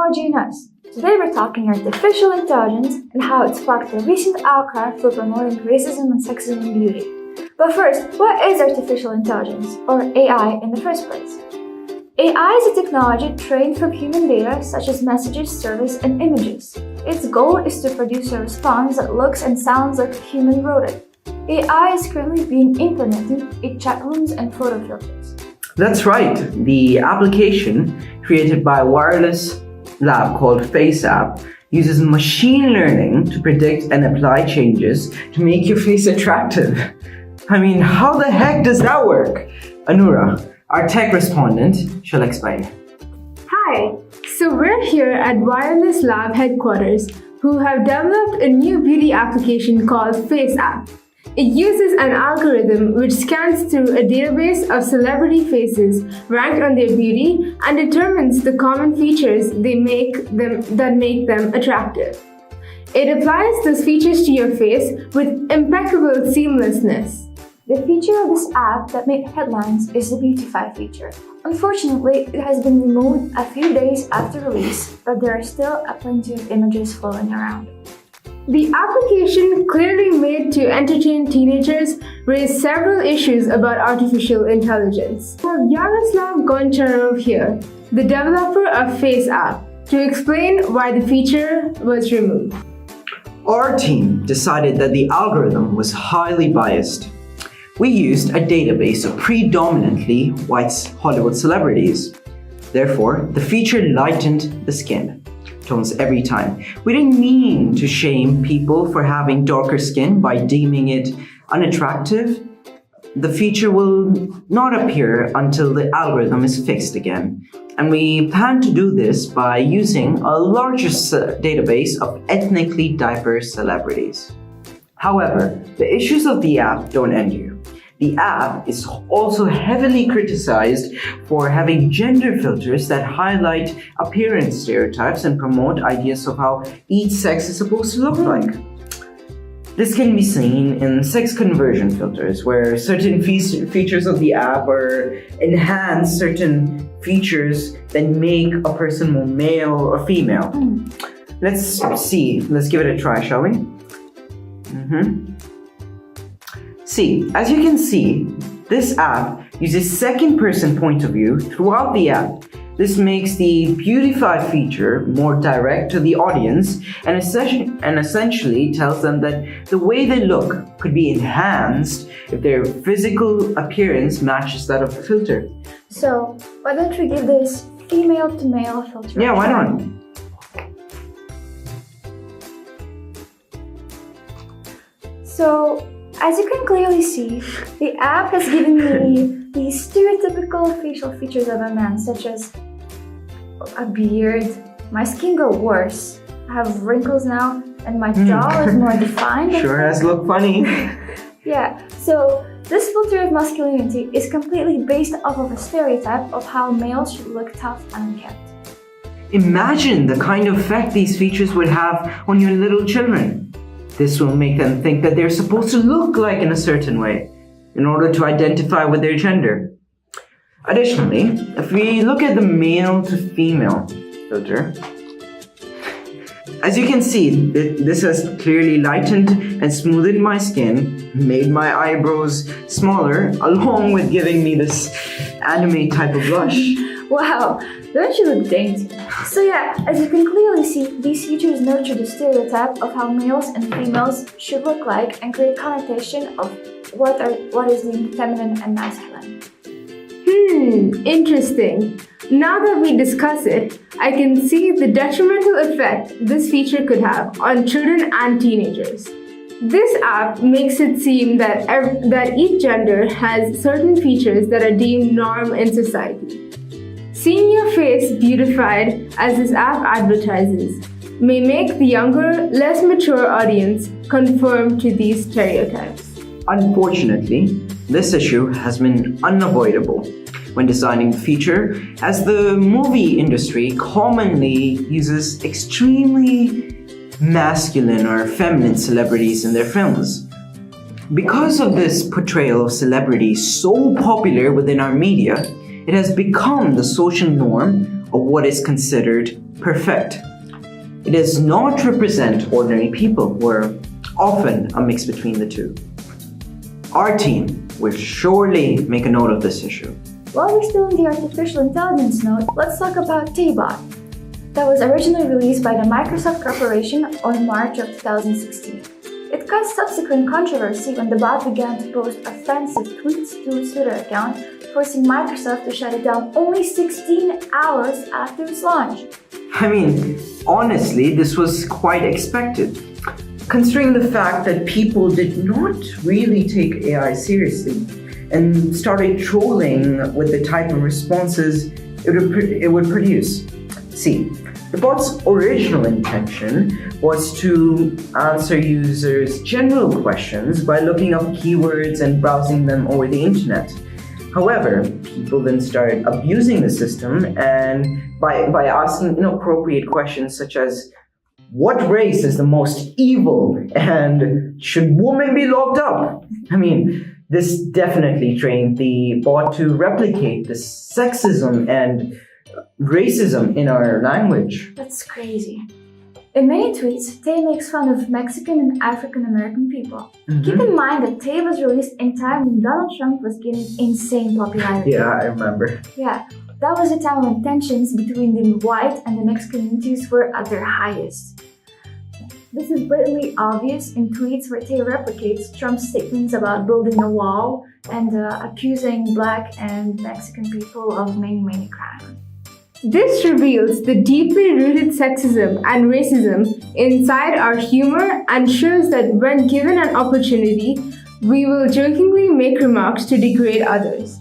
technology and us. Today we're talking artificial intelligence and how it sparked a recent outcry for promoting racism and sexism in beauty. But first, what is artificial intelligence, or AI in the first place? AI is a technology trained from human data such as messages, surveys, and images. Its goal is to produce a response that looks and sounds like a human wrote it. AI is currently being implemented in chat rooms and photo filters. That's right. The application, created by a wireless lab called FaceApp, uses machine learning to predict and apply changes to make your face attractive. I mean, how the heck does that work? Anura, our tech respondent, shall explain. Hi! So we're here at Wireless Lab headquarters, who have developed a new beauty application called FaceApp. It uses an algorithm which scans through a database of celebrity faces ranked on their beauty and determines the common features that make them attractive. It applies those features to your face with impeccable seamlessness. The feature of this app that made headlines is the Beautify feature. Unfortunately, it has been removed a few days after release, but there are still plenty of images floating around. The application, clearly made to entertain teenagers, raised several issues about artificial intelligence. We have Yaroslav Goncharov here, the developer of FaceApp, to explain why the feature was removed. Our team decided that the algorithm was highly biased. We used a database of predominantly white Hollywood celebrities. Therefore, the feature lightened the skin tones every time. We didn't mean to shame people for having darker skin by deeming it unattractive. The feature will not appear until the algorithm is fixed again. And we plan to do this by using a larger database of ethnically diverse celebrities. However, the issues of the app don't end here. The app is also heavily criticized for having gender filters that highlight appearance stereotypes and promote ideas of how each sex is supposed to look like. This can be seen in sex conversion filters, where certain features of the app are enhance certain features that make a person more male or female. Let's see. Let's give it a try, shall we? See, as you can see, this app uses second-person point of view throughout the app. This makes the Beautify feature more direct to the audience and essentially tells them that the way they look could be enhanced if their physical appearance matches that of the filter. So, why don't we give this female-to-male filter? Yeah, why not? So, as you can clearly see, the app has given me the stereotypical facial features of a man, such as a beard. My skin got worse. I have wrinkles now, and my jaw is more defined. Sure has looked funny. Yeah, so this filter of masculinity is completely based off of a stereotype of how males should look tough and unkempt. Imagine the kind of effect these features would have on your little children. This will make them think that they're supposed to look like in a certain way in order to identify with their gender. Additionally, if we look at the male to female filter, as you can see, this has clearly lightened and smoothed my skin, made my eyebrows smaller, along with giving me this anime type of blush. Wow, don't you look dainty? So yeah, as you can clearly see, these features nurture the stereotype of how males and females should look like and create connotation of what is deemed feminine and masculine. Interesting. Now that we discuss it, I can see the detrimental effect this feature could have on children and teenagers. This app makes it seem that each gender has certain features that are deemed norm in society. Seeing your face beautified, as this app advertises, may make the younger, less mature audience conform to these stereotypes. Unfortunately, this issue has been unavoidable when designing the feature, as the movie industry commonly uses extremely masculine or feminine celebrities in their films. Because of this portrayal of celebrities so popular within our media, it has become the social norm of what is considered perfect. It does not represent ordinary people who are often a mix between the two. Our team will surely make a note of this issue. While we're still in the artificial intelligence note, let's talk about T-Bot. That was originally released by the Microsoft Corporation on March of 2016. It caused subsequent controversy when the bot began to post offensive tweets to its Twitter account, forcing Microsoft to shut it down only 16 hours after its launch. I mean, honestly, this was quite expected, considering the fact that people did not really take AI seriously and started trolling with the type of responses it would produce. See, the bot's original intention was to answer users' general questions by looking up keywords and browsing them over the internet. However, people then started abusing the system and by asking inappropriate questions such as, what race is the most evil and should women be locked up? I mean, this definitely trained the bot to replicate the sexism and racism in our language. That's crazy. In many tweets, Tay makes fun of Mexican and African American people. Keep in mind that Tay was released in time when Donald Trump was gaining insane popularity. Yeah, I remember. Yeah, that was a time when tensions between the white and the mixed communities were at their highest. This is blatantly obvious in tweets where Tay replicates Trump's statements about building a wall and accusing Black and Mexican people of many crimes. This reveals the deeply rooted sexism and racism inside our humor and shows that when given an opportunity, we will jokingly make remarks to degrade others.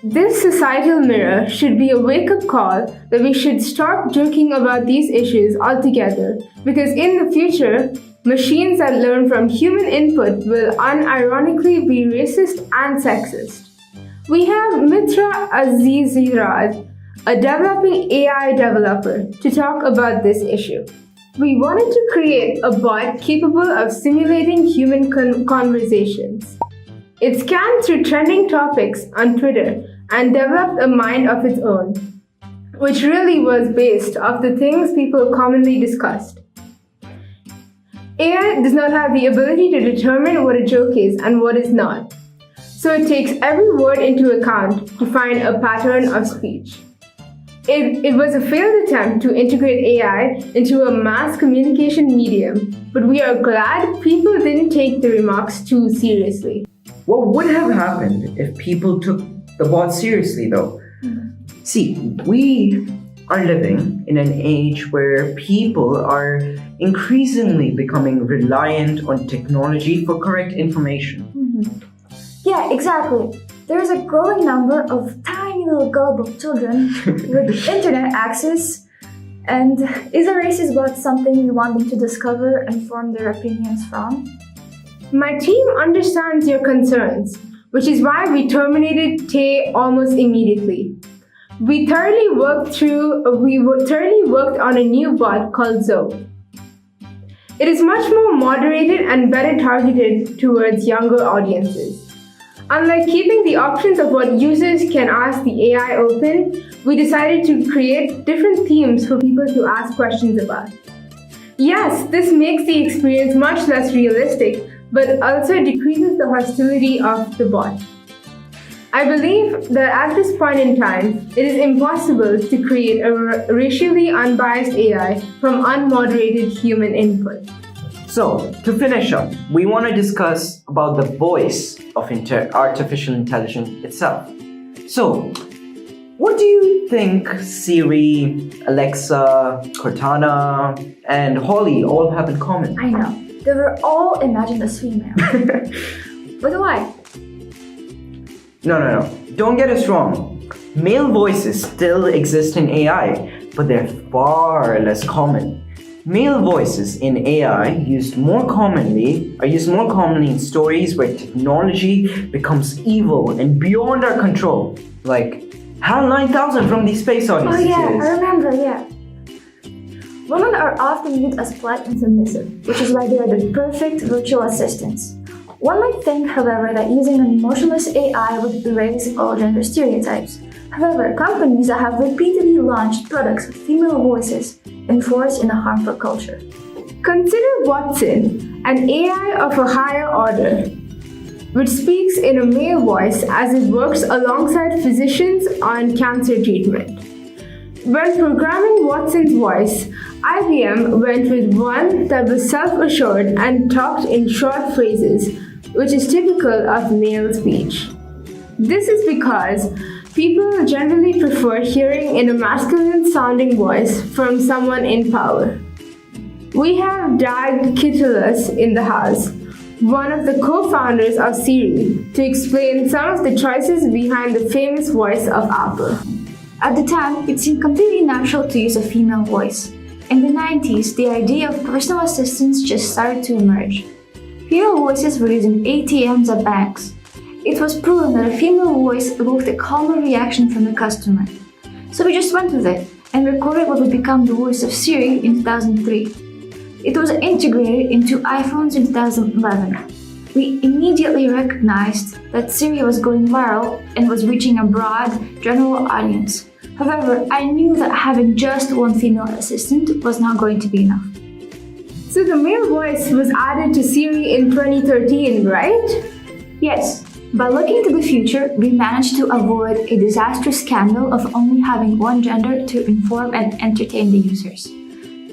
This societal mirror should be a wake-up call that we should stop joking about these issues altogether, because in the future, machines that learn from human input will unironically be racist and sexist. We have Mitra Aziziraj, a developing AI developer, to talk about this issue. We wanted to create a bot capable of simulating human conversations. It scanned through trending topics on Twitter and developed a mind of its own, which really was based off the things people commonly discussed. AI does not have the ability to determine what a joke is and what is not, so it takes every word into account to find a pattern of speech. It was a failed attempt to integrate AI into a mass communication medium, but we are glad people didn't take the remarks too seriously. What would have happened if people took the bot seriously, though? See, we are living in an age where people are increasingly becoming reliant on technology for correct information. Yeah, exactly. There's a growing number of tiny little gullible children with internet access. And is a racist bot something you want them to discover and form their opinions from? My team understands your concerns, which is why we terminated Tay almost immediately. We thoroughly worked on a new bot called Zoe. It is much more moderated and better targeted towards younger audiences. Unlike keeping the options of what users can ask the AI open, we decided to create different themes for people to ask questions about. Yes, this makes the experience much less realistic, but also decreases the hostility of the bot. I believe that at this point in time, it is impossible to create a racially unbiased AI from unmoderated human input. So, to finish up, we want to discuss about the voice of artificial intelligence itself. So, what do you think Siri, Alexa, Cortana, and Holly all have in common? I know, they were all imagined as female. But why? No. Don't get us wrong. Male voices still exist in AI, but they're far less common. Male voices in AI are used more commonly in stories where technology becomes evil and beyond our control. Like HAL 9000 from the Space Odyssey Oh yeah, series. I remember, yeah. Women are often viewed as polite and submissive, which is why they are the perfect virtual assistants. One might think, however, that using an emotionless AI would erase all gender stereotypes. However, companies that have repeatedly launched products with female voices enforce in a harmful culture. Consider Watson, an AI of a higher order, which speaks in a male voice as it works alongside physicians on cancer treatment. When programming Watson's voice, IBM went with one that was self-assured and talked in short phrases, which is typical of male speech. This is because people generally prefer hearing in a masculine-sounding voice from someone in power. We have Dag Kittelus in the house, one of the co-founders of Siri, to explain some of the choices behind the famous voice of Apple. At the time, it seemed completely natural to use a female voice. In the 90s, the idea of personal assistants just started to emerge. Female voices were used in ATMs at banks. It was proven that a female voice evoked a calmer reaction from the customer. So we just went with it and recorded what would become the voice of Siri in 2003. It was integrated into iPhones in 2011. We immediately recognized that Siri was going viral and was reaching a broad, general audience. However, I knew that having just one female assistant was not going to be enough. So the male voice was added to Siri in 2013, right? Yes, by looking to the future, we managed to avoid a disastrous scandal of only having one gender to inform and entertain the users.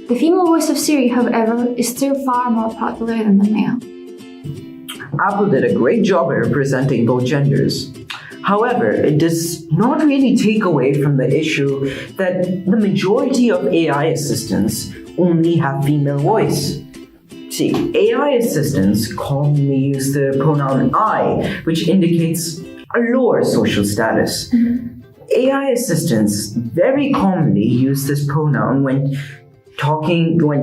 The female voice of Siri, however, is still far more popular than the male. Apple did a great job at representing both genders. However, it does not really take away from the issue that the majority of AI assistants only have female voice. See, AI assistants commonly use the pronoun I, which indicates a lower social status. AI assistants very commonly use this pronoun when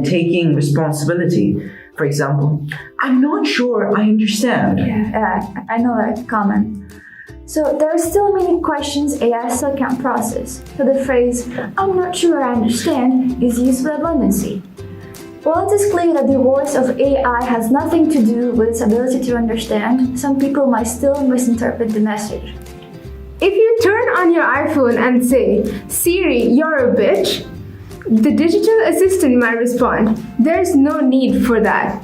taking responsibility. For example, I'm not sure I understand. Yeah, I know that comment. So there are still many questions AI still can't process. So the phrase, I'm not sure I understand, is used with abundance. While it is clear that the voice of AI has nothing to do with its ability to understand, some people might still misinterpret the message. If you turn on your iPhone and say, Siri, you're a bitch, the digital assistant might respond, there's no need for that.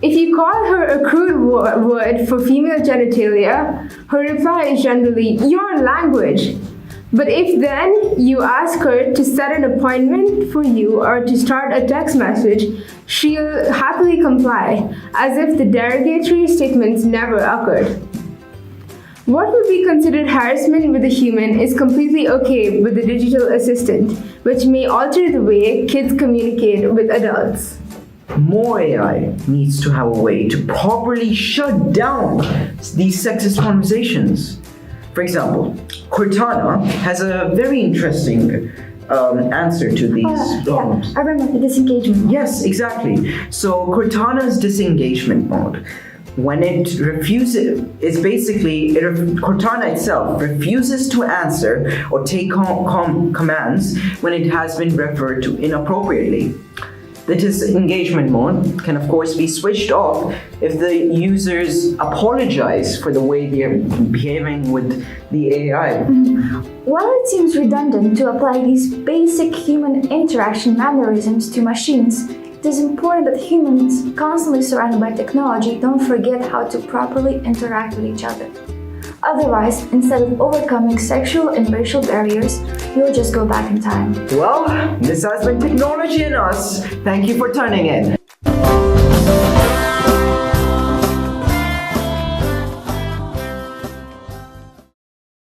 If you call her a crude word for female genitalia, her reply is generally, your language. But if then you ask her to set an appointment for you or to start a text message, she'll happily comply, as if the derogatory statements never occurred. What would be considered harassment with a human is completely okay with the digital assistant, which may alter the way kids communicate with adults. More AI needs to have a way to properly shut down these sexist conversations. For example, Cortana has a very interesting answer to these problems. I remember the disengagement. Yes, exactly. So Cortana's disengagement mode, when it refuses, is basically Cortana itself refuses to answer or take commands when it has been referred to inappropriately. The disengagement mode can of course be switched off if the users apologize for the way they are behaving with the AI. While it seems redundant to apply these basic human interaction mannerisms to machines, it is important that humans, constantly surrounded by technology, don't forget how to properly interact with each other. Otherwise, instead of overcoming sexual and racial barriers, we'll just go back in time. Well, this has been Technology and Us. Thank you for tuning in.